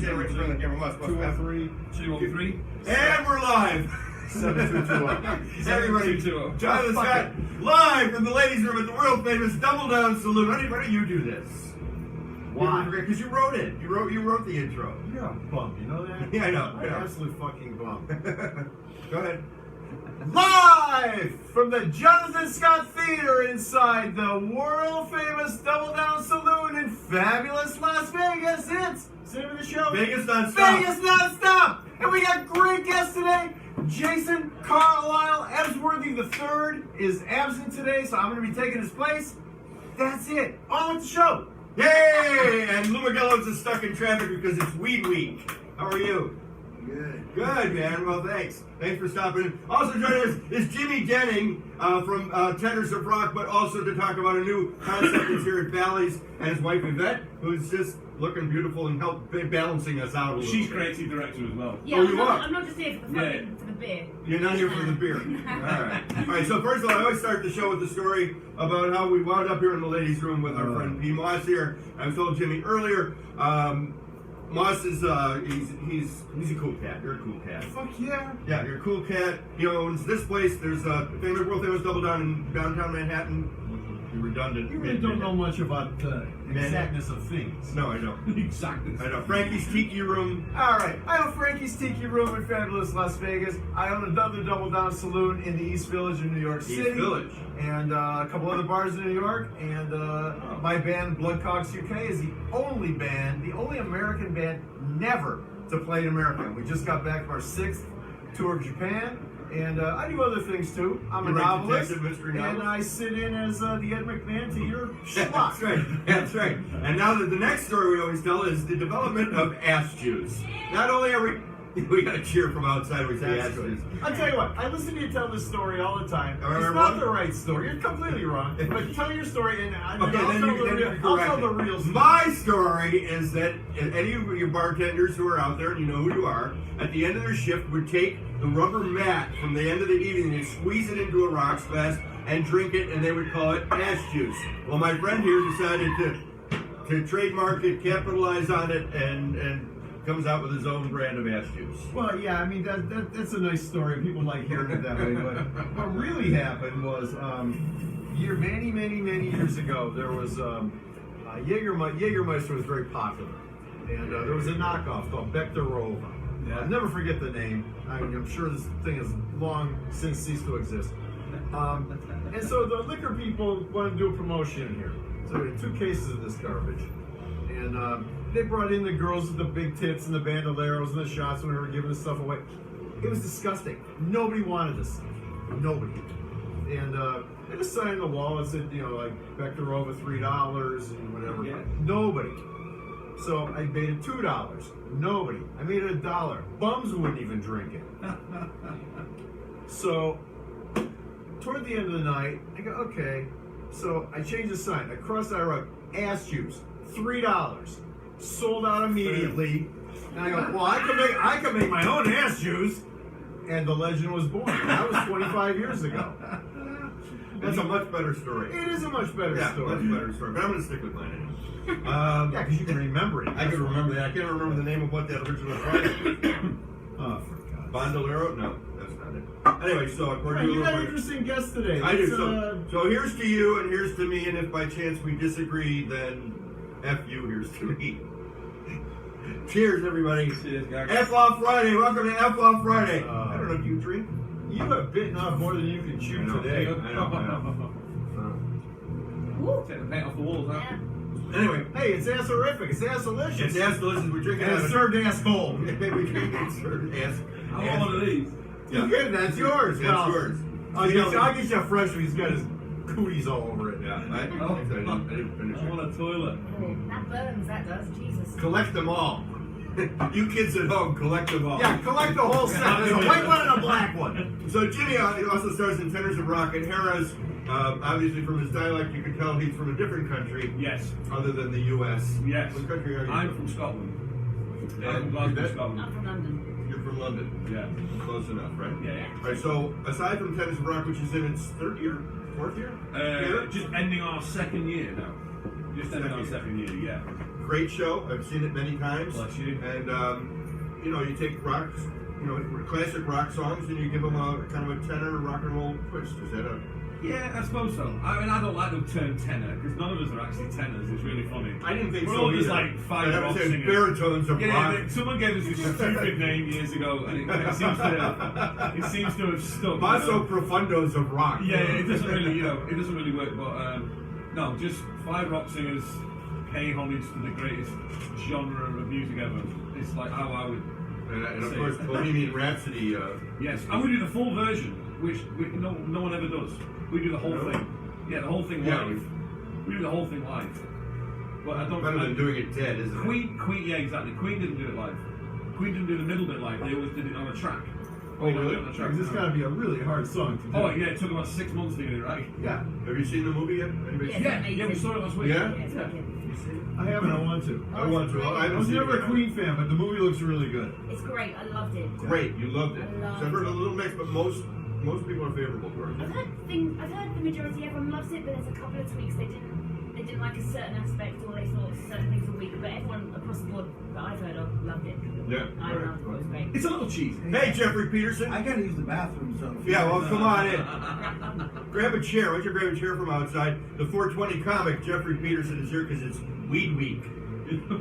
stand right in front of the camera. 213. 213. And we're live. 7220. Everybody, 7220. Jonathan Scott, live from the ladies' room at the world famous Double Down Saloon. Why do you do this? Why? Because you wrote it. You wrote the intro. You're a bum, you know that? Yeah, I know. You're an absolute fucking bum. Go ahead. Live from the Jonathan Scott Theater inside the world famous Double Down Saloon in fabulous Las Vegas. It's the name of the show. Vegas nonstop. Vegas nonstop. And we got great guests today. Jason Carlisle Ebsworthy III is absent today, so I'm going to be taking his place. That's it. On with the show. Yay! And Lou Magellan's is stuck in traffic because it's Weed Week. How are you? Good. Good, man. Well, thanks. Thanks for stopping in. Also joining us is Jimmy Denning from Tenors of Rock, but also to talk about a new concept that's here at Bally's, and his wife Yvette, who's just looking beautiful and balancing us out a little She's bit. creative director as well. Yeah, Oh, you are? I'm not just here for the fucking for the beer. You're not here for the beer. All right. All right. So first of all, I always start the show with the story about how we wound up here in the ladies' room with our friend P. Moss here. I told Jimmy earlier. Moss is he's a cool cat. You're a cool cat. Fuck yeah. Yeah, you're a cool cat. He owns this place. There's a world famous Double Down in downtown Manhattan. You're redundant. You really don't know much about the exactness of things. No, I don't. Exactly. I know. Frankie's Tiki Room. All right, I own Frankie's Tiki Room in fabulous Las Vegas. I own another Double Down Saloon in the East Village in New York City. East Village. And a couple other bars in New York. And my band, Bloodcocks UK, is the only American band never to play in America. We just got back from our 6th tour of Japan. And I do other things too. I'm a You write novelist. detective mystery And novels? I sit in as the Ed McMahon to your schlock. That's right. That's right. And now the next story we always tell is the development of ass juice. Not only are we got to cheer from outside when we say ass juice. I'll tell you what, I listen to you tell this story all the time. Am I It's wrong? not the right story. You're completely wrong. But tell your story and I'll tell the real story. My story is that any of your bartenders who are out there, and you know who you are, at the end of their shift would take the rubber mat from the end of the evening and squeeze it into a rocks glass and drink it, and they would call it ass juice. Well, my friend here decided to trademark it, capitalize on it, and comes out with his own brand of ass juice. Well, yeah, I mean, that's a nice story. People like hearing it that way. But what really happened was many years ago, there was Jägermeister was very popular. And there was a knockoff called Bekterova. Yeah. I'll never forget the name. I'm sure this thing has long since ceased to exist. And so the liquor people wanted to do a promotion here. So we had 2 cases of this garbage. And they brought in the girls with the big tits and the bandoleros and the shots when we were giving this stuff away. It was disgusting. Nobody wanted this stuff. Nobody. And they just signed on the wall and said, like Bekterova $3 and whatever. Yeah. Nobody. So I made it $2. Nobody. I made it $1. Bums wouldn't even drink it. So toward the end of the night, I go, okay. So I changed the sign. I crossed out, I wrote ass juice, $3. Sold out immediately. And I go, well, I can make my own ass juice. And the legend was born. That was 25 years ago. That's a much better story. It is a much better story. Much better story. But I'm going to stick with mine anyway. Yeah, because you can remember it. I can remember that. I can't remember the name of what that original product was. Oh, for God. Bandolero? No, that's not it. Anyway, so according to You got an Lou- interesting guest today. I do. Let's, So here's to you and here's to me, and if by chance we disagree, then F you, here's to me. Cheers, everybody. Cheers, guys. F Off Friday. Welcome to F Off Friday. I don't know, do you drink? You have bitten off more than you can chew today. I know. Woo. Take the paint off the walls, huh? Yeah. Anyway, Hey, it's ass-horrific. It's ass-delicious. it's ass delicious. We drink it And out it's of served asshole. we drink it served ass. I want one of these. Yeah. Good, that's yours. That's Well, yours. I'll get you a fresh one. He's got his cooties all over it. Yeah, I didn't finish I it. want a toilet. Oh, that burns, that does. Jesus. Collect them all. You kids at home, collect them all. Yeah, collect the whole set. There's a white one and a black one. So Jimmy also stars in Tenors of Rock, and Harris, obviously from his dialect, you can tell he's from a different country Yes. other than the U.S. Yes. What country are you I'm from Scotland. Yeah, I'm from Glasgow, that- Scotland. I'm from London. You're from London. Yeah. Close enough, right? Yeah. All right, so aside from Tenors of Rock, which is in its 3rd year? 4th year? Just ending our 2nd year now. Just ending our 2nd year, yeah. great show. I've seen it many times. Bless you. And you know, you take rocks, you know, classic rock songs, and you give them a kind of a tenor rock and roll twist. Is that a? Yeah, I suppose so. I mean, I don't like the term tenor because none of us are actually tenors. It's really funny. I didn't think We're so all just either. like five I rock said singers. baritones of Yeah, rock. someone gave us this stupid name years ago, and it seems to have stuck. Basso profundos of rock. Yeah, it doesn't really, it doesn't really work. But no, just five rock singers pay homage to the greatest genre of music ever. It's like how I would. And of course, Bohemian Rhapsody. Yes, and we do the full version, which no one ever does. We do the whole No? thing. Yeah, the whole thing Yeah. live. We do the whole thing live. But I don't. Better than doing it dead, isn't it? Queen, yeah, exactly. Queen didn't do it live. Queen didn't do the middle bit live. They always did it on a track. Oh, They don't do really? it on a track. This has got to be a really hard song to do. Oh yeah, it took about 6 months to get it right. Yeah. Have you seen the movie yet? Anybody? Yeah. Yeah, we saw it last week. Yeah? Yeah, it's wicked. I haven't. I want to. I want to. I I was never a Queen fan, but the movie looks really good. It's great. I loved it. Great, you loved it. I loved So I've heard a it. little mix, but most people are favorable towards I've it. heard the majority everyone loves it, but there's a couple of tweaks they didn't like a certain aspect, or they thought certain things were weak. But everyone across the board that I've heard of loved it. Yeah. I loved it. It was great. It's a little cheesy. Hey, Jeffrey Peterson. I gotta use the bathroom, so. Yeah, well, come on in. Grab a chair. Why don't you grab a chair from outside? The 420 comic, Jeffrey Peterson, is here because it's Weed Week.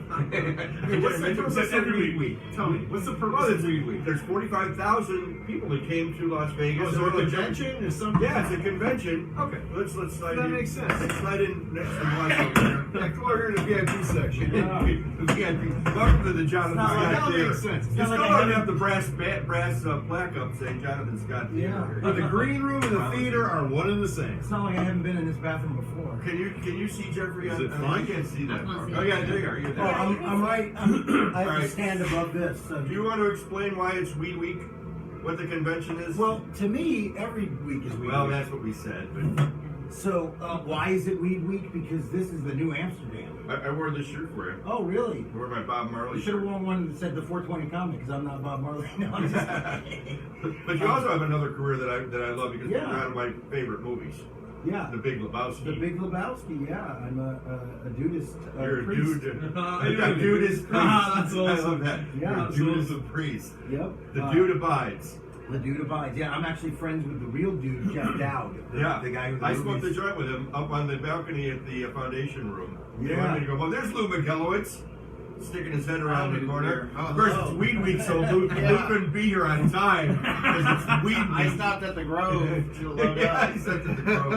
What's the purpose of Weed Week? Tell me, what's the Well, purpose it's, of Weed Week? there's 45,000 people that came to Las Vegas. Oh, is there a convention or something? Yeah, it's a convention. Okay. Let's slide That in. makes sense. Let's slide in next to Blas over there. Yeah, come over here to the VIP section. The VIP. Welcome to the Jonathan It's not like Scott that Theater. makes sense. It's You not still like don't I have the brass plaque up saying Jonathan Scott Theater. But the green room and the theater are one and the same. It's not like I haven't been in this bathroom before. Can you see Jeffrey? Is it I fine? can't see that. I can't see Oh it. yeah, there you are. You're Oh, there. I'm right. I have Alright. to stand above this. So. Do you want to explain why it's Weed Week? What the convention is? Well, to me, every week is Weed well, Week. that's what we said. But So, why is it Weed Week? Because this is the new Amsterdam. I wore this shirt for you. Oh, really? I wore my Bob Marley You should have shirt. worn one that said the 420 comic, because I'm not Bob Marley. No, I'm just But you also have another career that I love because Yeah. it's one of my favorite movies, yeah. The Big Lebowski. The Big Lebowski, yeah. I'm a dudist You're a priest. dude. Ah, A dudist priest. That's I love awesome. that. Yeah. You're a That's dudist awesome. priest. Yep. The Uh, dude abides. The dude abides. Yeah, I'm actually friends with the real dude, Jeff Dowd. Yeah, The guy who I smoked the joint with him up on the balcony at the foundation room. He Yeah. wanted me to go, well, there's Lou McElowitz, sticking his head around the corner. Oh, Of course, hello. it's Weed Week, so Lou couldn't be here on time because it's Weed Week. I stopped at the Grove to load Yeah, up. he stopped at the Grove.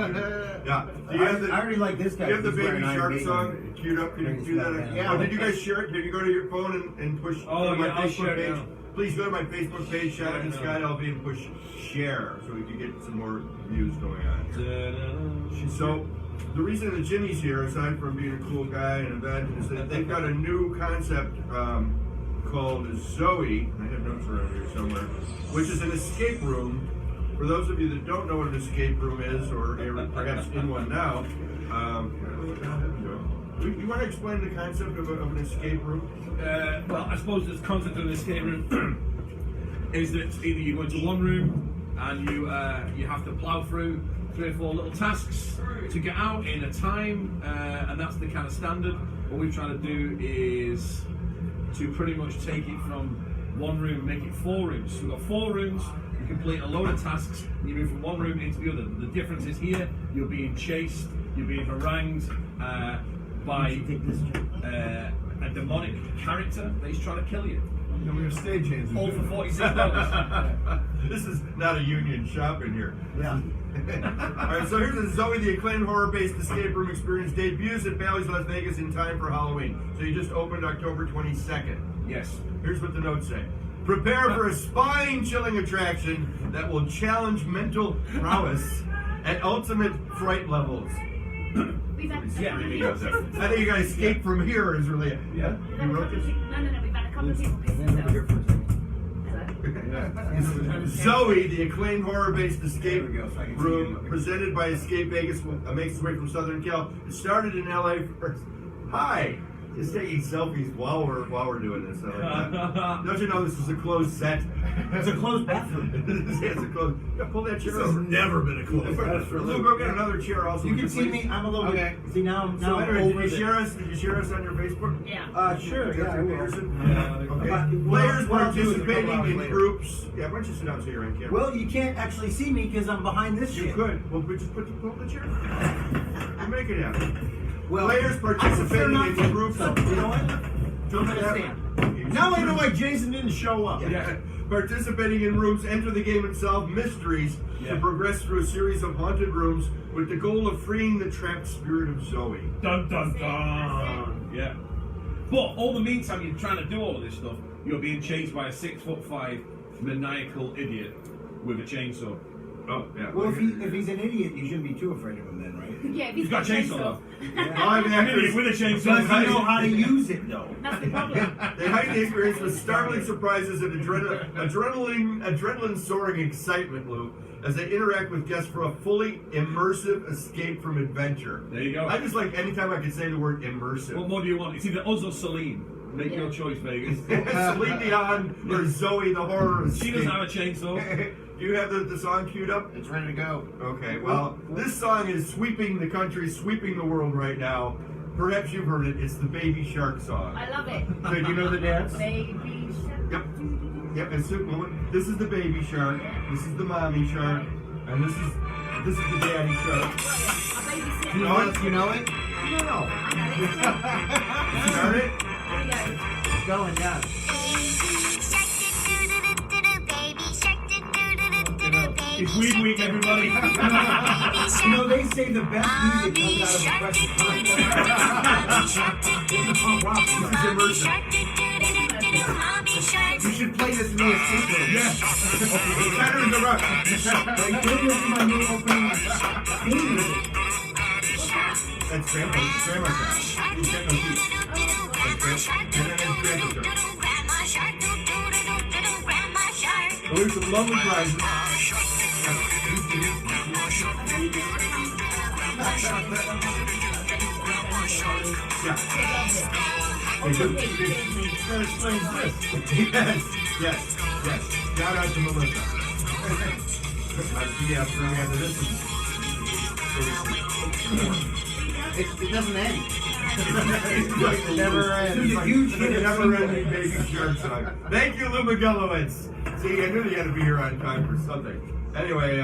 Yeah. Do you have the, I already like this guy. do you have the He's Baby wearing Iron Shark Maiden. song queued up? Can you He's do got that? that. Oh, did you guys share it? Did you go to your phone and push Oh, go to my yeah, I'll Facebook share it page? now. Please go to my Facebook page, Share it Jonathan now. Scott LV, and push share so we can get some more views going on. So, the reason that Jimmy's here, aside from being a cool guy and evangelist, is that they've got a new concept called Zoe. I have notes around here somewhere, which is an escape room. For those of you that don't know what an escape room is, or are perhaps in one now, you want to explain the concept of an escape room? Well, I suppose the concept of an escape room is that either you go into one room and you have to plow through 3 or 4 little tasks to get out in a time, and that's the kind of standard. What we're trying to do is to pretty much take it from one room, make it 4 rooms. So we've got 4 rooms. You complete a load of tasks. You move from one room into the other. The difference is here you're being chased, you're being harangued by You should take this job. a demonic character that is trying to kill you. And we have stagehands. All for $46. This is not a union shop in here. Yeah. Alright, so here's the Zoe the Acclaimed horror-based escape room experience debuts at Bally's Las Vegas in time for Halloween. So you just opened October 22nd. Yes. Here's what the notes say. Prepare for a spine-chilling attraction that will challenge mental prowess at ultimate fright levels. We've had Yeah, I think you gotta escape from here is really Yeah. We've You had a wrote couple of this? people, no, we've had a couple of people piss Then over here themselves. for a second. Hello. Zoe, the acclaimed horror-based escape There we go, so I can see room you. presented by Escape Vegas, makes its way from Southern Cal. It started in LA first. Hi. Just taking selfies while we're doing this. I like that. Don't you know this is a closed set? It's a closed bathroom. It's a closed. Yeah, pull that This chair has over. never been a closed bathroom. Lou, go get another chair. Also, You would can see please? me. I'm a little Okay. bit. See now. So Now I'm anyway, over did you the- share us? Did you share us on your Facebook? Yeah. Sure. Jeffrey Yeah. I will. Peterson? Yeah. Okay. About- Players what I'll do is a couple participating hours in later. groups. Yeah, why don't you sit down so you're on camera? Well, you can't actually see me because I'm behind this you shit. could. Well, just pull the chair. We'll make it happen. Well, Players participating in groups. So, you know what? Don't understand. Now I know why Jason didn't show up. Yeah. Participating in rooms, enter the game and solve mysteries to Yeah. progress through a series of haunted rooms with the goal of freeing the trapped spirit of Zoe. Dun dun That's it, dun. Yeah. But all the meantime, you're trying to do all of this stuff. You're being chased by a 6'5" maniacal idiot with a chainsaw. Oh, yeah. Well, if he's an idiot, you shouldn't be too afraid of him then, right? Yeah, if He's got a chainsaw though. Live An actors. idiot with a chainsaw. Does he know how to use it though? That's the problem. They heighten the experience with startling surprises and adrenaline soaring excitement, Lou, as they interact with guests for a fully immersive escape from adventure. There you go. I just like anytime I can say the word immersive. What more do you want? It's either us or Celine. Make your choice, Vegas. Celine Dion or Zoe the horror escape. She doesn't have a chainsaw. Do you have the song queued up? It's ready to go. Okay, well, this song is sweeping the country, sweeping the world right now. Perhaps you've heard it. It's the Baby Shark song. I love it. So do you know the dance? Baby shark. Yep. Yep, and so this is the baby shark, this is the mommy shark, and this is the daddy shark. I babysit. You know it? You know it? No. I know it. Start it? There we go. It's going, yeah. It's Weed Week, everybody. You know, they say the best music comes out of depressive times. It's a punk rock. This is immersive. You should play this in the escape room. Yeah. Center in the rock. Like, this is my new opening theme music. That's grandma shark. He's got no teeth. That's grandma shark. So here's some lovely prizes. Yeah. That explains this. Yes. Shout out to Melissa. Yeah, throwing into this. It doesn't end. It never ends. It's a huge never-ending baby shark song. Thank you, Lou McGillowitz. See, I knew you had to be here on time for something. Anyway,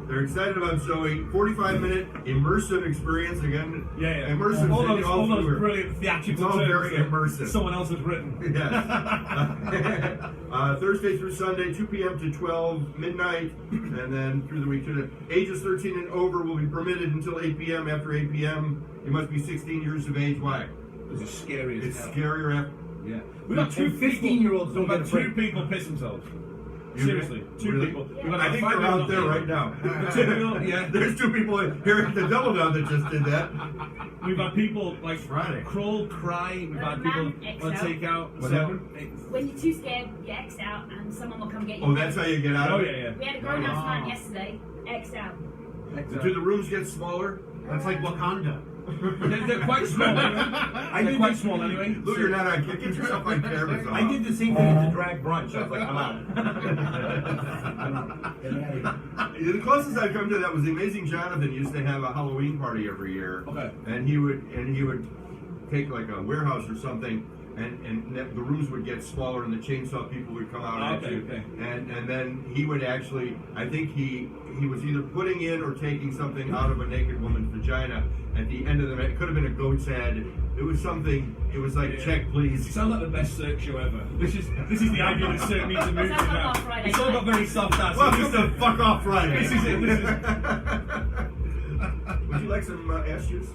they're excited about Zoe. 45-minute immersive experience again. Yeah. Immersive. All those through. brilliant theatrical It's all terms very that immersive. someone else has written. Yes. Thursday through Sunday, 2 p.m. to 12 midnight, and then through the week to the ages 13 and over will be permitted until 8 p.m. After 8 p.m., you must be 16 years of age. Why? It's as scary as It's hell. scarier after. Yeah. We've had two 15-year-olds don't We've had get a two break. people piss themselves. You Seriously, two really? people. Yeah. We've had I think they're 5 out there people. right now. Two people, yeah. There's two people here at the Double Down that just did that. We've had people like Friday. crawl, cry. We've had people Man, on X out. takeout. What So, happened? When you're too scared, you X out and someone will come get you. Oh, that's how you get out Oh of yeah, it? yeah. We had a grown-house man yesterday. X out. Do the rooms get smaller? That's like Wakanda. They're quite small. Anyway. They're quite small anyway. Lou, you're not on. Get yourself on camera. I did the same thing at the drag brunch. I was like, I'm out. Get me out of here. The closest I've come to that was the Amazing Jonathan used to have a Halloween party every year. Okay. And he would take like a warehouse or something, and the rooms would get smaller, and the chainsaw people would come out. Okay, at you. okay. And then he would actually, I think he was either putting in or taking something out of a naked woman's vagina. At the end of the night, it could have been a goat's head. It was something. It was like, Yeah. check You please. sound like the best Cirque show ever. This is the idea that Cirque needs to move to Sounds like now. our Friday It's all got night. very soft ass. Welcome to Fuck Off Friday. This is it. This is Would you like some ass juice?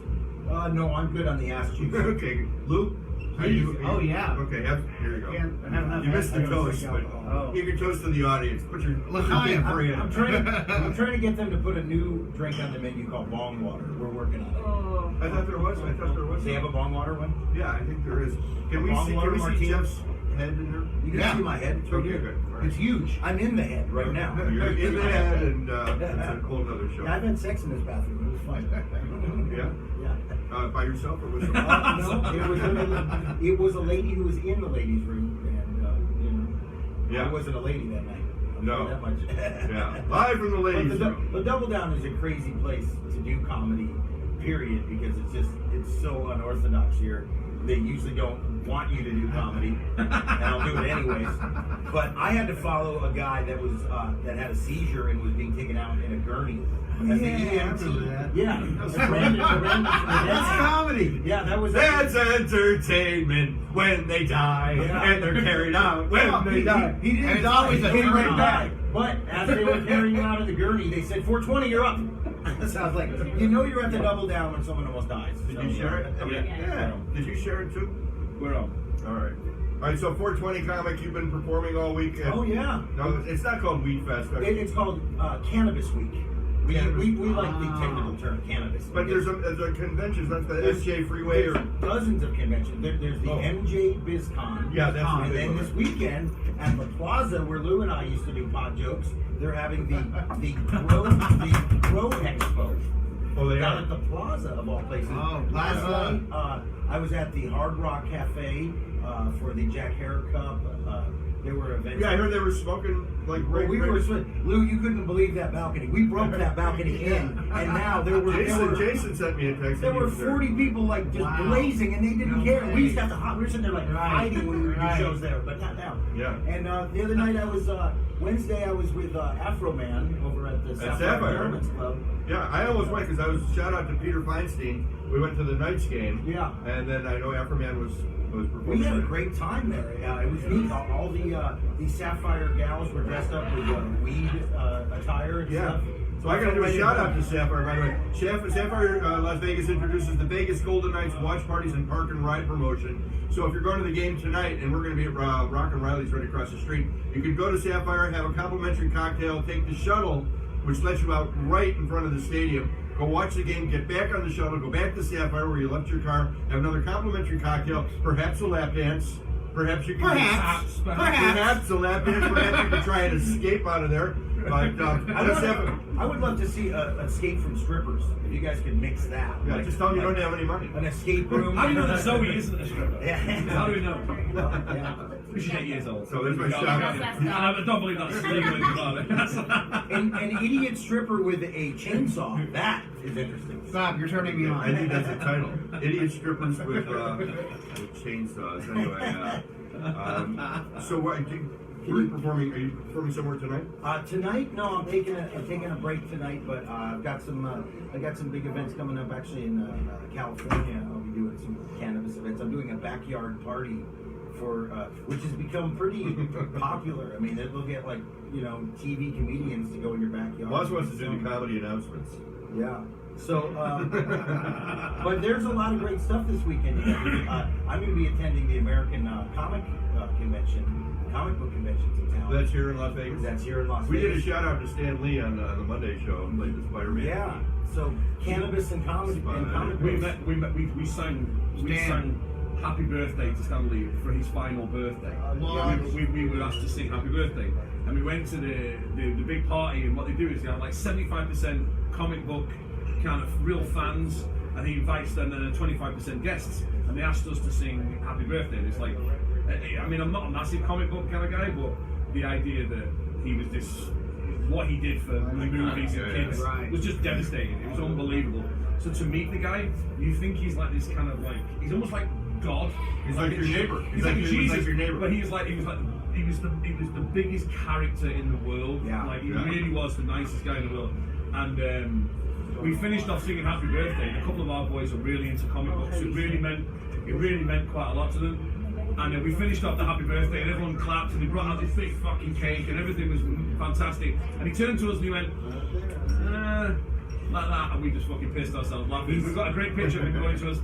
No, I'm good on the ass cheeks. Okay, Lou. Are Please. you? Oh, yeah. Okay, here you go. Can't have enough You missed the ass. I gotta toast, drink but alcohol. you can toast to the audience. Put your L'chaim. I'm trying to get them to put a new drink on the menu called bong water. We're working on it. Oh. I thought there was. They have a bong water one? Yeah, I think there is. Can we Bong see? water Can we see martini? Jeff's head in there? You can Yeah. see my head. It's right Okay, here. good. All right. It's huge. I'm in the head right now. You're in the head, and it's a whole other show. Yeah, I've had sex in this bathroom. It was fun. Yeah? Yeah. By yourself or with someone? No, it was a lady who was in the ladies' room, and Yeah. I wasn't a lady that night. I'll No. tell you that much. Yeah. Live from the ladies' room. But Double Down is a crazy place to do comedy, period, because it's so unorthodox here. They usually don't want you to do comedy, and I'll do it anyways. But I had to follow a guy that was that had a seizure and was being taken out in a gurney. As the Yeah, I EMT. remember that. Yeah, That's Brandon That's comedy. Yeah, that was That's entertainment when they die, Yeah. and they're carried out when they die. He didn't And it's die. always He a came right turn-on. back. But as they were carrying him out of the gurney, they said, 420, you're up. So I was like, you know you're at the Double Down when someone almost dies. Did you share it? Yeah. Did you share it too? We're on. All right. All right. So 420 comic, you've been performing all week. Oh, yeah. No, it's not called Weed Fest. It's called Cannabis Week. We like the technical term cannabis. But there's a convention, that's the SJ Freeway or. There's dozens of conventions. There's the Oh. MJ BizCon. Yeah, that's And the then big this one. weekend at the Plaza where Lou and I used to do pod jokes, they're having the Grow Expo. Oh, they Down are. at the Plaza of all places. Oh, Last Plaza. night, I was at the Hard Rock Cafe for the Jack Herrick Cup. There were events. Yeah, I heard they were smoking like Well, right. we were Lou, you couldn't believe that balcony. We broke that balcony in, and now there were Jason sent me a text. there and he were was there. 40 people like just Wow. blazing, and they didn't No care. way. We used to have to hide. We were sitting there like Right. hiding when we would do Right. shows there, but not now. Yeah. And the other night I was Wednesday I was with Afro Man over at the Sapphire. Gentlemen's Club. Yeah, I almost went because I was shout out to Peter Feinstein. We went to the Knights game. Yeah. And then I know Afroman was performing. We had a great time there. It was neat. All the Sapphire gals were dressed up with weed attire and Yeah. stuff. So I got to do a shout out to Sapphire, by the way. Sapphire Las Vegas introduces the Vegas Golden Knights watch parties and park and ride promotion. So if you're going to the game tonight, and we're going to be at Rock and Riley's right across the street, you could go to Sapphire, have a complimentary cocktail, take the shuttle, which lets you out right in front of the stadium. Go watch the game, get back on the shuttle, go back to Sapphire where you left your car, have another complimentary cocktail, perhaps a lap dance. Perhaps you can Perhaps. perhaps a lap dance. Perhaps you can try and escape out of there. But I would love to see Escape from Strippers. If you guys could mix that. yeah, Like- just tell them you like don't have any money. an escape room. How do you know that Zoe isn't a stripper? Yeah. How do we know? Yeah. She's 8 years old. So there's my shout out. I don't believe that's legal in Nevada. An idiot stripper with a chainsaw. That is interesting. Stop, you're turning me I think on. that's the title. Idiot strippers with chainsaws. Anyway, so what? Are you performing somewhere tonight? Tonight, no, I'm taking a break tonight, but I've got some big events coming up actually in California. I'll be doing some cannabis events. I'm doing a backyard party for which has become pretty popular. I mean, they'll get like TV comedians to go in your backyard. Los wants to do the comedy announcements. Yeah. So, but there's a lot of great stuff this weekend. I'm going to be attending the American comic book conventions in town. That's here in Las Vegas. That's here in Las We did a Vegas. shout out to Stan Lee on the Monday show. Played the Spider-Man. Yeah. So cannabis and comic We books. we sang Happy Birthday to Stanley for his final birthday. We were asked to sing Happy Birthday, and we went to the big party. And what they do is they have like 75% comic book kind of real fans, and he invites them and 25% guests. And they asked us to sing Happy Birthday. And it's like, I mean, I'm not a massive comic book kind of guy, but the idea that he was this, what he did for the movies and kids was just devastating. It was unbelievable. So to meet the guy, you think he's like this kind of like, he's almost like God. He's like your neighbor. He's like Jesus. like your neighbor. But he was the biggest character in the world. Yeah. Like he really was the nicest guy in the world. And we finished off singing Happy Birthday. And a couple of our boys are really into comic books. It really meant quite a lot to them. And we finished off the Happy Birthday, and everyone clapped, and they brought out this big fucking cake, and everything was fantastic. And he turned to us and he went, like that, and we just fucking pissed ourselves laughing. We've got a great picture of him going to us.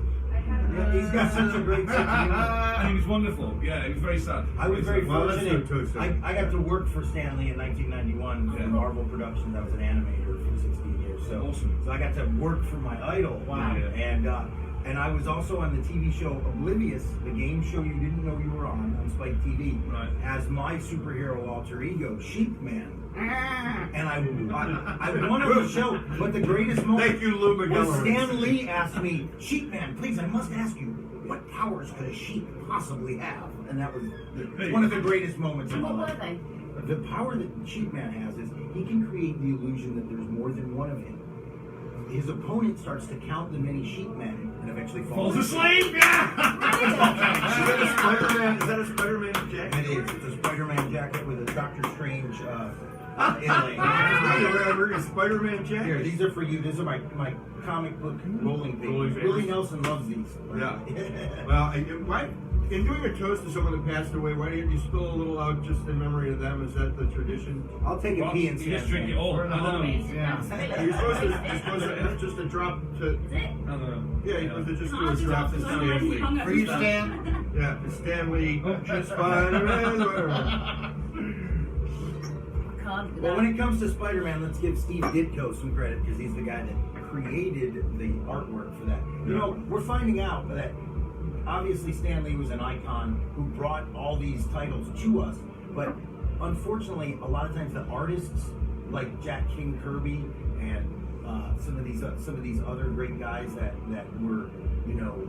Yeah, he's got such a great sense of humor. And he was wonderful. Yeah, it was very sad. I was very Well, let's do it fortunate. too, so. I got to work for Stanley in 1991 for Marvel Productions. I was an animator for 16 years. So, Awesome. so I got to work for my idol. Wow. Yeah. And I was also on the TV show Oblivious, the game show you didn't know you were on Spike TV, Right. as my superhero alter ego, Sheep Man. And I won on the show, but the greatest moment Thank you, Lou was McGovern. Stan Lee asked me, Sheep Man, please, I must ask you, what powers could a sheep possibly have? And that was one of the greatest moments of my What life. were they? The power that Sheep Man has is he can create the illusion that there's more than one of him. His opponent starts to count the many sheep men and eventually Falls asleep. Yeah. Is that a Spider-Man jacket? It is. It's a Spider-Man jacket with a Doctor Strange inlay. I'm wearing a Spider-Man Here, jacket. these are for you. These are my comic book rolling Rolling papers. Willie papers. Nelson loves these. Yeah. Well, why? In doing a toast to someone that passed away, why don't you spill a little out just in memory of them? Is that the tradition? I'll take a Well, pee you and just drink it all. I don't know. Yeah. You're supposed to it's just a drop to. Is it? I don't know. Yeah, you're supposed to just do a I'll just drop off to the Stanley. line. For you, Stan. Yeah, to Stanley. Spider-Man. Can't do Well, that. when it comes to Spider-Man, let's give Steve Ditko some credit because he's the guy that created the artwork for that. You know, we're finding out that obviously Stan Lee was an icon who brought all these titles to us, but unfortunately, a lot of times the artists like Jack King Kirby and some of these other great guys that were, you know,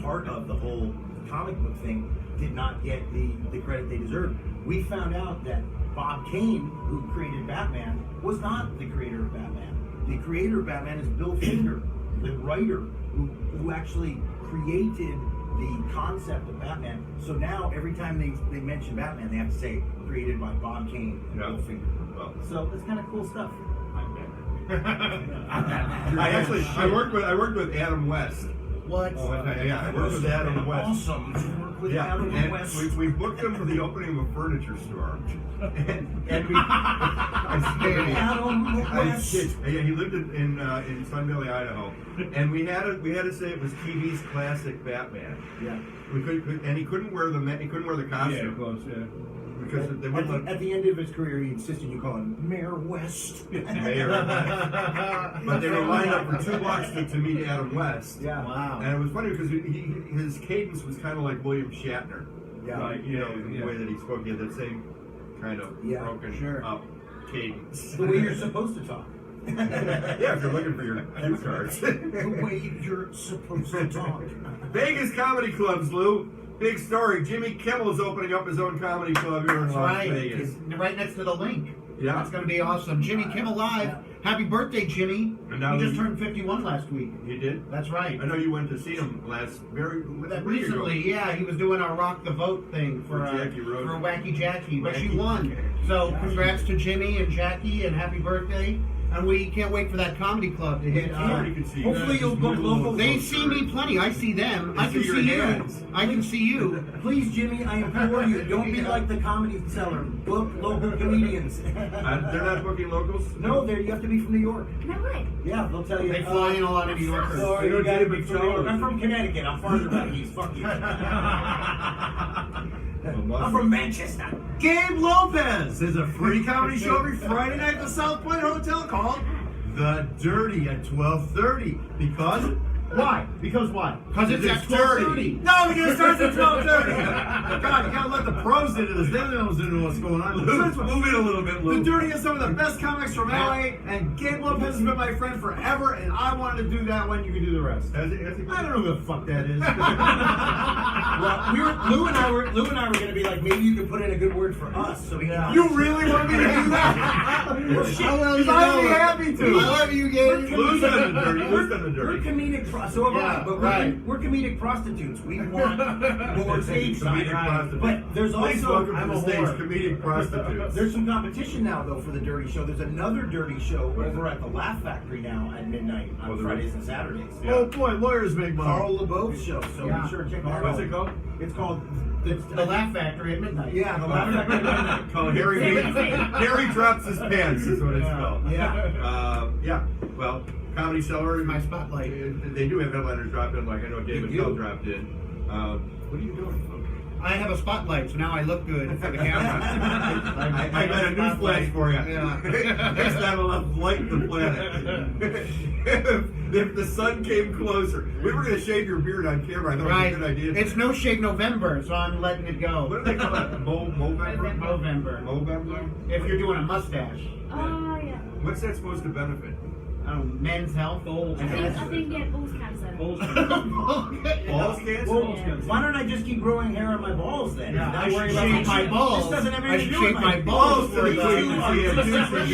part of the whole comic book thing did not get the credit they deserved. We found out that Bob Kane, who created Batman, was not the creator of Batman. The creator of Batman is Bill Finger, the writer who actually created the concept of Batman. So now every time they mention Batman, they have to say created by Bob Kane and Yeah. Bill Finger. Well, So it's kind of cool stuff. I worked with Adam West. What? Yeah, I worked with Adam West. Awesome to work with Yeah, Adam and West. we booked him for the opening of a furniture store, and we. Adam West. Yeah, he lived in Sun Valley, Idaho, and we had to say it was TV's classic Batman. Yeah. We and he couldn't wear the Yeah, of costume course. Yeah. because they wouldn't At the end of his career, he insisted you call him Mayor West. let Mayor. But they were lined up for 2 blocks to meet Adam West. Yeah. Wow. And it was funny because his cadence was kind of like William Shatner. Yeah. Like, you know, the way that he spoke, he had that same kind of Yeah, broken sure. up cadence. The way you're supposed to talk. Yeah, if you're looking for your cue cards. The way you're supposed to talk. Vegas comedy clubs, Lou. Big story. Jimmy Kimmel is opening up his own comedy club here in That's Las right. Vegas. It's right next to the link. Yeah. That's going to be awesome. Jimmy Kimmel Live. Yeah. Happy birthday, Jimmy. And now He just he- turned 51 last week. You did? That's right. I know you went to see him Recently, yeah, he was doing our Rock the Vote thing for Jackie Rose. for Wacky Jackie, but she Wacky won. Jackie. So congrats to Jimmy and Jackie, and happy birthday. And we can't wait for that comedy club to hit. Everybody can see you. Hopefully you'll book local. They see me plenty. I see them. I They can see your see you. hands. I can see you. Please, Jimmy, I implore you, don't be like the comedy seller. Book local comedians. They're not booking locals? No, you have to be from New York. No way. Yeah, they'll tell you. They fly in a lot of New Yorkers. Sorry, They you don't gotta do be big from New York. shows. I'm from Connecticut. I'm farther back east. Fuck you. I'm Well, from Manchester. Gabe Lopez is a free comedy show every Friday night at the South Point Hotel called The Dirty at 12:30. Because why? Because why? Because it's at 12:30. No, because it starts at 12:30. God, you gotta let the pros into this. They don't know what's going on. Move it a little bit, The Lou. Dirty is some of the best comics from LA, and Gabe Lopez has been my friend forever, and I wanted to do that one. You can do the rest. Has he I don't know who the fuck that is. Well, Lou and I were going to be like, maybe you could put in a good word for us, so we can. You really want me to do that? Well, shit, I'd be happy to. I love you, Gabe. Lou's done the dirty. Lou's done the We're dirty. comedic, so am I, Yeah, but right. we're comedic prostitutes. We want more stage Comedic time. prostitutes. But there's Please also welcome I'm to a the stage whore. comedic prostitutes. there's some competition now though for the Dirty Show. There's another Dirty Show over at the Laugh Factory now at midnight Oh, on there Fridays is? and Saturdays. Yeah. Oh boy, lawyers make money. Carl LeBeau's show, so Yeah. be sure to check that out. What's it called? It's called The Laugh Factory at midnight. Yeah, the Laugh Factory at midnight. Called Harry drops his pants is what it's called. Yeah. Yeah. Well, Comedy Cellar. My spotlight. They do have headliners drop in. Like I know David They do. Bell dropped in. What are you doing? I have a spotlight, so now I look good for the camera. I got a news flash for you. Yeah. Next time I'll have light the planet. if the sun came closer, we were going to shave your beard on camera. I thought Right. it was a good idea. It's no shave November, so I'm letting it go. What do they call it? Movember? November. Movember? If you're doing a mustache. Oh, yeah. What's that supposed to benefit? Men's health. Balls I cancer. think yeah, balls cancer. Balls cancer. Balls cancer? Balls Yeah. cancer. Why don't I just keep growing hair on my balls then? Yeah, Not I worry should about shave my balls. This doesn't have I anything should to do shave with my balls Balls to the for queen. you. Yeah, juice for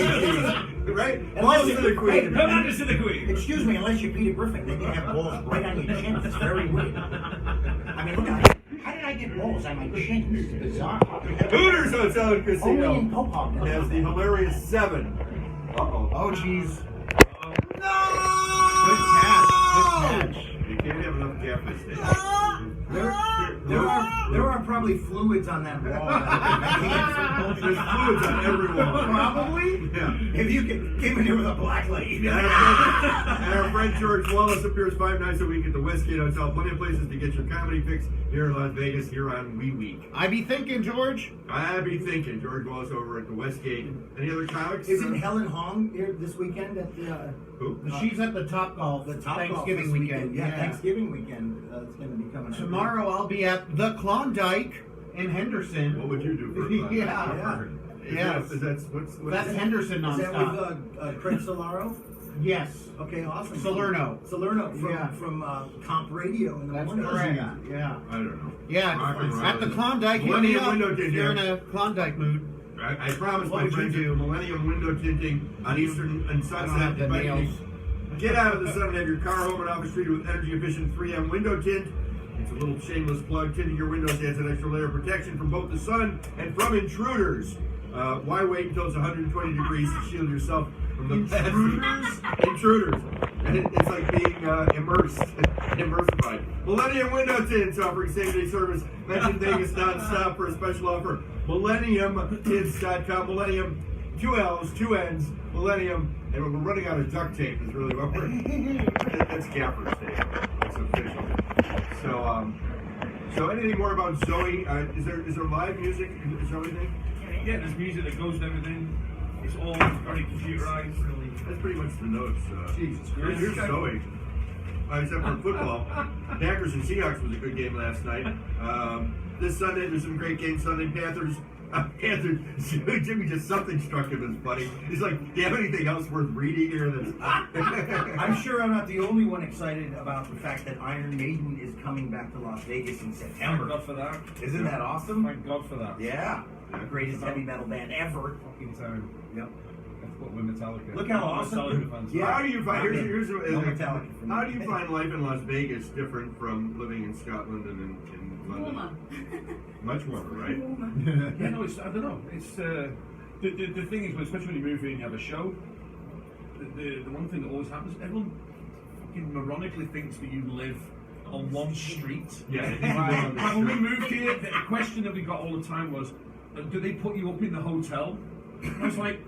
you. Right? Balls to the queen. Commanders to the Queen. Excuse me, unless you're Peter Griffin, then you have balls right on your chin. It's very weird. I mean, look at it. How did I get balls on my chin? This is bizarre. Hooters Hotel and Only Casino in Popov. has the hilarious 7. Uh-oh. Oh, jeez. No! Good catch. Good catch. You can't have enough catfish there. There are probably fluids on that wall. There's fluids on every wall. Probably? Yeah. If you came in here with a black light. And our friend George Wallace appears 5 nights a week at the Westgate Hotel. Plenty of places to get your comedy fix here in Las Vegas, here on Wee Week. I be thinking, George. I be thinking, George Wallace over at the Westgate. Any other comics? Isn't Helen Hong here this weekend at the Who? She's at the Top Golf Top Thanksgiving Golf this weekend. Yeah, Thanksgiving weekend. It's going to be coming up. Tomorrow I'll be at the Klondike in Henderson. What would you do for a Yeah. Yeah. Yes. Is that, what's That's is- Henderson Is that nonstop. with Craig Solaro? Yes. Okay, awesome. Salerno. Salerno from, Yeah. from Comp Radio in the That's morning. correct. Yeah. I don't know. Yeah. Rock and roll. At the Klondike. hit me Millennium up Window if Tint you're in here. a Klondike mood. I promised What my would you friends do? at Millennium Window Tinting on Eastern and I Sunset. don't have the inviting you. nails. Get out of the sun and have your car, home, and office treated with energy efficient 3M window tint. It's a little shameless plug. Tinting your windows adds an extra layer of protection from both the sun and from intruders. Why wait until it's 120 degrees to shield yourself from the intruders? And it's like being immersified. Millennium Window Tints offering same-day service. Mention Vegas nonstop for a special offer. MillenniumTints.com. Millennium, 2 L's, 2 N's. Millennium, and we're running out of duct tape. Is really what we're. That's Gaffer's tape. That's official. So anything more about Zoe? Is there live music? Is there anything? Yeah, there's music that goes with everything. It's all very computerized. That's pretty much the notes. Jesus Here's Zoe. Except for football. Packers and Seahawks was a good game last night. This Sunday, there's some great games. Sunday, Panthers. Jimmy just something struck him as funny. He's like, do you have anything else worth reading here? I'm sure I'm not the only one excited about the fact that Iron Maiden is coming back to Las Vegas in Thank September. God for that. Isn't that awesome? Thank God for that. Yeah. The greatest heavy metal band ever. Fucking time. Yep. That's what we're Metallica. Look how We're awesome. Metallica fans. Yeah. How do you find? Here's No Metallica for me. how do you find life in Las Vegas different from living in Scotland and in London? Warmer. Much warmer, right? Yeah, no, it's, I don't know. It's the thing is, especially when you move here and you have a show, the one thing that always happens, everyone fucking moronically thinks that you live on one street. Yeah. Like when we moved here, the question that we got all the time was, do they put you up in the hotel? And I was like,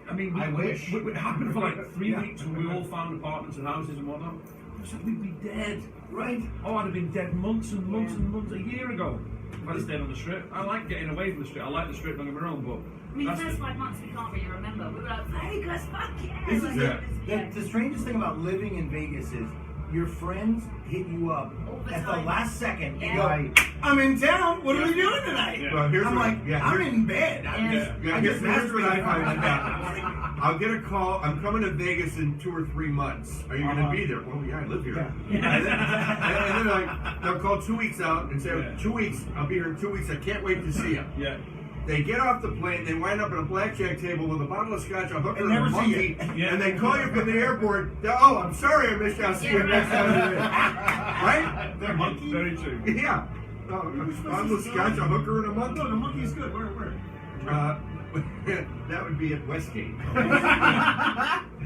I mean, I wish. It happened for like 3 weeks when we all found apartments and houses and whatnot. I was like, we'd be dead. Right. Oh, I'd have been dead months and months and months, a year ago. If I'd have stayed on the strip. I like getting away from the strip. I like the strip, don't get me wrong, but I mean, the that's first 5 months we can't really remember. We were like, Vegas, fuck yeah! This Like, is Yeah. the strangest thing about living in Vegas is your friends hit you up All the at the time. last second and Yeah. go, I'm in town. What are we doing tonight? Yeah. Well, here's I'm what- like, yeah, I'm here's- in bed. I'm Yeah. just, Yeah, I here's just what I find. masturbating. I'll get a call. I'm coming to Vegas in 2 or 3 months. Are you going to be there? Well, yeah, I live here. And then like, they'll call 2 weeks out and say, Yeah. 2 weeks. I'll be here in 2 weeks. I can't wait to see you. yeah. They get off the plane, they wind up at a blackjack table with a bottle of scotch, a hooker, And and a never see monkey, you. Yeah. and they call you from the airport. Oh, I'm sorry I missed you. I'll see you next time. Right? The monkey? Very true. Yeah. A bottle of scotch, a hooker, and a monkey. No, the monkey's good. Where? That would be at Westgate.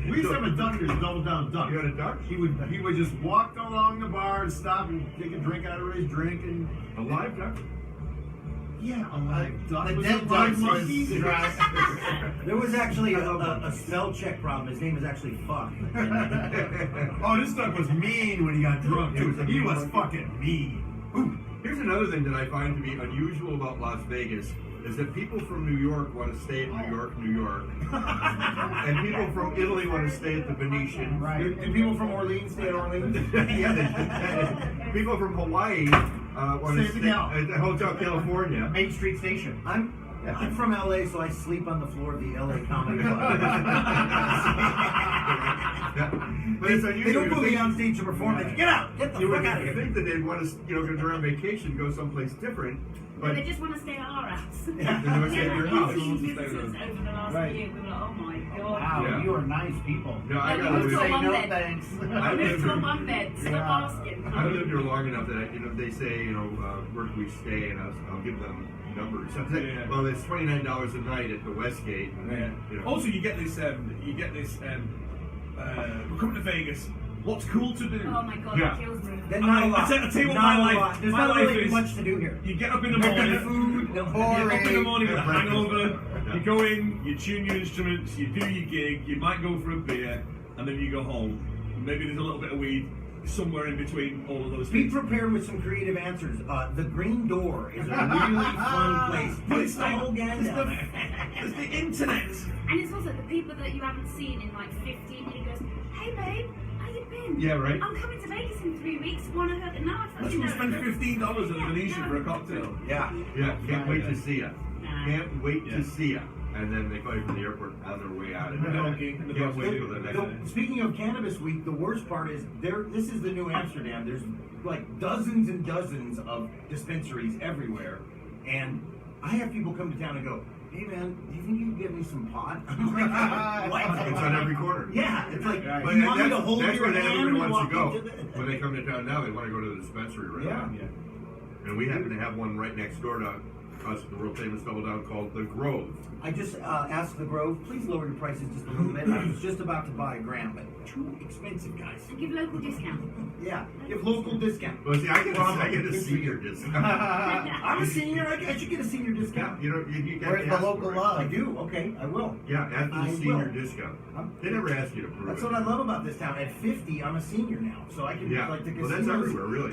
We used to have a duck here, double down duck. You had a duck? He would just walk along the bar and stop and take a drink out of his drink and A live duck? yeah, a live duck. The Was dead it live duck monkey? There was actually a spell check problem. His name was actually Fuck. Oh, this duck was mean when he got drunk too. He was fucking mean. Here's Here's another thing that I find to be unusual about Las Vegas is that people from New York want to stay at New York, New York, and people from Italy want to stay at the Venetian. Right. And people from Orleans stay at Orleans. Yeah, people from Hawaii want to Stay stay at at the Hotel California. Main Street Station. I'm from LA, so I sleep on the floor of the LA Comedy Club. But it's They unusual. don't You put me think- on stage to perform. They get out, get the You fuck would out of here. think that they'd want to, because they're on vacation, go someplace different. But But they just want to stay at our house. Yeah, they want to stay at your house. We've seen visitors over the last Right. year. We were like, oh my god. Wow, Yeah. you are nice people. no, I Yeah, gotta we live. got Say one no bed. thanks. I I lived moved to a here- one bed. Stop Yeah. asking. I've lived here long enough that they say, where do we stay, and I'll give them numbers. Yeah. Well, it's $29 a night at the Westgate. Yeah. You know. Also, you get this. We're coming to Vegas. What's cool to do? Oh my god, Yeah. that kills me. Then not a lot. I'll tell you what Not my a life- lot. There's my not life really is- much to do here. You get up in the morning, Food, you get up in the morning with a Breakfast. hangover, you go in, you tune your instruments, you do your gig, you might go for a beer, and then you go home. Maybe there's a little bit of weed somewhere in between all of those Be things. prepared with some creative answers. The Green Door is a really fun place. But Put it's the like, whole gang it's down the, there. it's the internet. And it's also the people that you haven't seen in like 15 years. Goes, hey babe, how you been? Yeah, right. I'm coming to Vegas in 3 weeks. Wanna hook? And now I Let's go spend $15 at the Venetian for a cocktail. Yeah. Yeah, can't wait to see ya. Nah. Can't wait Yeah. to see ya. And then they call you from the airport on their way out. And Okay, and the can't bus wait wait. for the next So, day. speaking of Cannabis Week, the worst part is this is the new Amsterdam. There's like dozens and dozens of dispensaries everywhere, and I have people come to town and go, "Hey man, do you think you could get me some pot?" I'm like, "What?" It's on every corner. Yeah, it's like Right. But you want me to that's hold your where hand everybody and wants walk to go. into the- When they come to town now, they want to go to the dispensary right Yeah. now. And we happen to have one right next door to us, the world famous Double Down, called The Grove. I just asked the Grove, please lower your prices just a little bit. I was just about to buy a gram, but too expensive, guys. And give local discount. Yeah, give local discount. Well, see, I get a senior discount. I'm a senior. I should get a senior discount. You get Where's to the ask local for it. love? I do. Okay, I will. Yeah, after I the senior will. discount. I'm- They never ask you to prove That's it. what I love about this town. At 50, I'm a senior now, so I can Yeah, like the well, that's casinos. everywhere, really.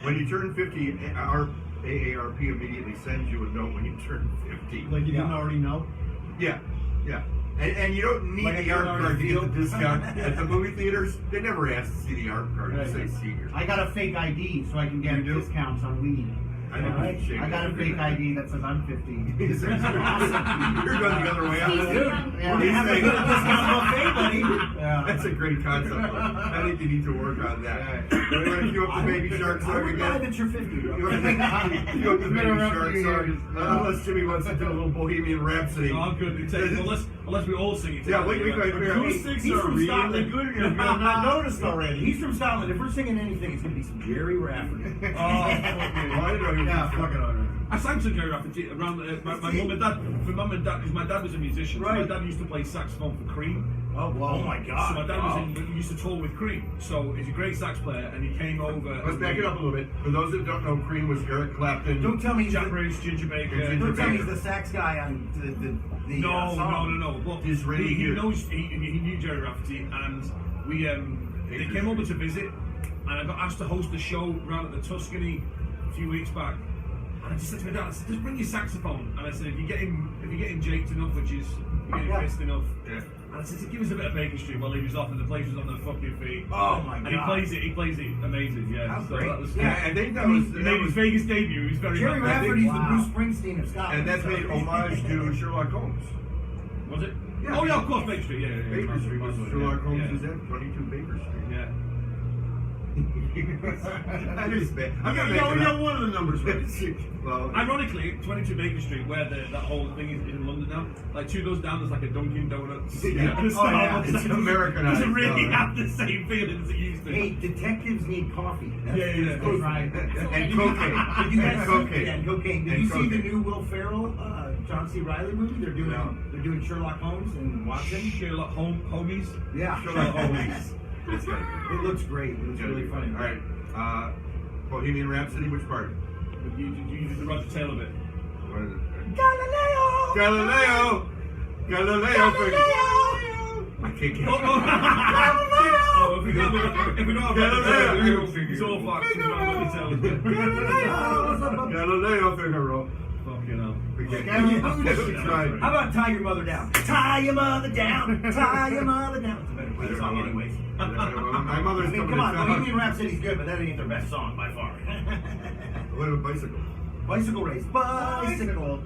When you turn 50, our AARP immediately sends you a note when you turn 50. Like you didn't already know? Yeah, yeah. And you don't need Like the I art already card to get feel. the discount. At the movie theaters, they never ask to see the art card. They Right. say senior. I got a fake ID so I can get You do? discounts on weed. I know. Alright. I got a fake ID that says I'm 50. You're going the other way out. He's Dude, young. Yeah. You have a good discount buffet, buddy. Yeah. That's a great concept. I think you need to work on that. You want to queue up the Baby Shark I song would buy again? that you're 50, bro. You want to queue up the It's been Baby around Shark for song? years. Unless Jimmy wants to do a little Bohemian Rhapsody. Oh, good. It takes, unless we all sing it. Yeah, together. we could. Acoustics He's are from really Scotland. good here. If you have not noticed already. He's from Scotland. If we're singing anything, it's going to be some Jerry Rafferty. Oh, I know you Yeah, fuck it already. I sang some Jerry Rafferty around my mum and dad. For mum and dad, because my dad was a musician. So my Right. dad used to play saxophone for Cream. Oh my God. So my dad was in, used to tour with Cream. So he's a great sax player, and he came over. Let's back it up a little bit. For those that don't know, Cream was Eric Clapton. Don't tell me he's Jack the, Bruce, Ginger Baker. don't tell me he's the sax guy on the No, song. no. But He's really he here. knows he knew Jerry Rafferty, and we they came over to visit, and I got asked to host a show round at the Tuscany a few weeks back. And I just said to my dad, I said, just bring your saxophone. And I said, if you get him jaked enough, which is you're getting pissed enough. Yeah. And I said, give us a bit of Baker Street while he was off, and the place was on their fucking feet. Oh my And he God. plays it amazing, yeah. How So great. that was Yeah, I think that was. he That made his was Vegas debut. He was very Jerry happy. Rafferty's Wow. the Bruce Springsteen of Scotland. and that so- paid homage to Sherlock Holmes. Was it? Yeah. Oh yeah, of course, Baker Street. Yeah, yeah. Baker Street was Sherlock Holmes yeah. is in 22 Baker Street. Yeah. That is bad. I'm not You making know up. one of the numbers right. Well, Ironically, 22 Baker Street, where that whole thing is in London now, like 2 doors down, there's like a Dunkin' Donuts. Yeah. And Oh, yeah. Starbucks. It's Americanized, Doesn't really though. have the same feeling as it used to. Hey, detectives need coffee. That's Yeah. good. Right. and cocaine. Did you guys And see, cocaine. yeah, and cocaine. Did And you see the cocaine. new Will Ferrell, John C. Riley movie? They're doing No. Sherlock Holmes and Watson. Sherlock Homies. Yeah, Sherlock Holmes. It's gotta be It looks great. It looks Gotta really be funny. All right. Bohemian Rhapsody, which part? You did the Roger Taylor bit. What is it? Galileo! Galileo! Galileo! kick it. Oh, if we don't have Galileo. it's all fucked. Galileo Figaro. Fucking hell. Right. How about tie your mother down? Tie your mother down. Tie your mother down. It's a better play song, anyways. My mother's I mean, coming come on, to town. Bohemian Rhapsody's good, but that ain't their best song by far. What about bicycle? Bicycle race, bicycle.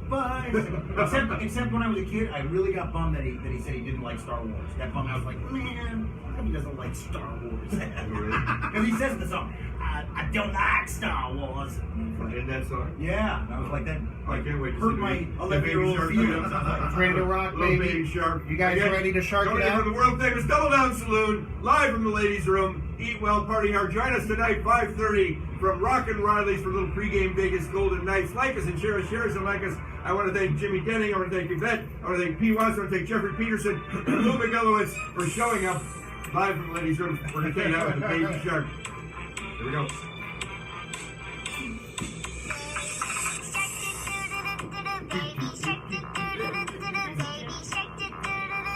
Except when I was a kid, I really got bummed that he said he didn't like Star Wars. That bummed. I was like, man, how come he doesn't like Star Wars? Because he says in the song, I don't like Star Wars. In that song? Yeah, and I was like, that I can't wait to hurt see my the 11-year-old Baby feelings. Shark. Ready to rock, Little baby? baby shark. You guys Again, ready to shark coming it in out? from the world famous Double Down Saloon, live from the ladies' room. Eat well, party hard. Join us tonight, 5:30, from Rockin' Riley's for a little pregame Vegas Golden Knights. Like us and share us, and like us. I want to thank Jimmy Denning. I want to thank Yvette. I want to thank P. Watts. I want to thank Jeffrey Peterson and Lou McElowitz for showing up live from the ladies' room. We're going to take out with the baby shark. Here we go.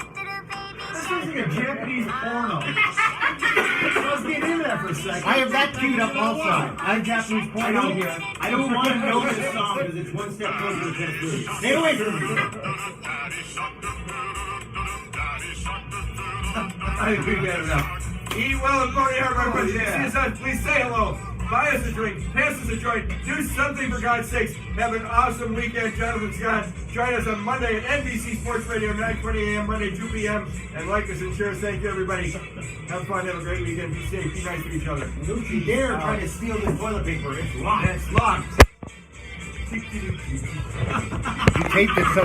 This sounds like a Japanese porno. Let's get into that for a second. I have that queued up also. I have Japanese I porn don't, out here. I don't want to know this song because it's one step closer to Tennis Movie. Stay away from me. I think we've had enough. Eat well and party hard, my friends. yeah. See us on. Please say hello. Buy us a drink. Pass us a joint. Do something for God's sakes. Have an awesome weekend, Jonathan Scott. Join us on Monday at NBC Sports Radio, 9:20 a.m., Monday, 2 p.m. And like us and share us. Thank you, everybody. Have fun. Have a great weekend. Be safe. Be nice to each other. Don't you dare try to steal this toilet paper. It's locked. It's locked. You taped it so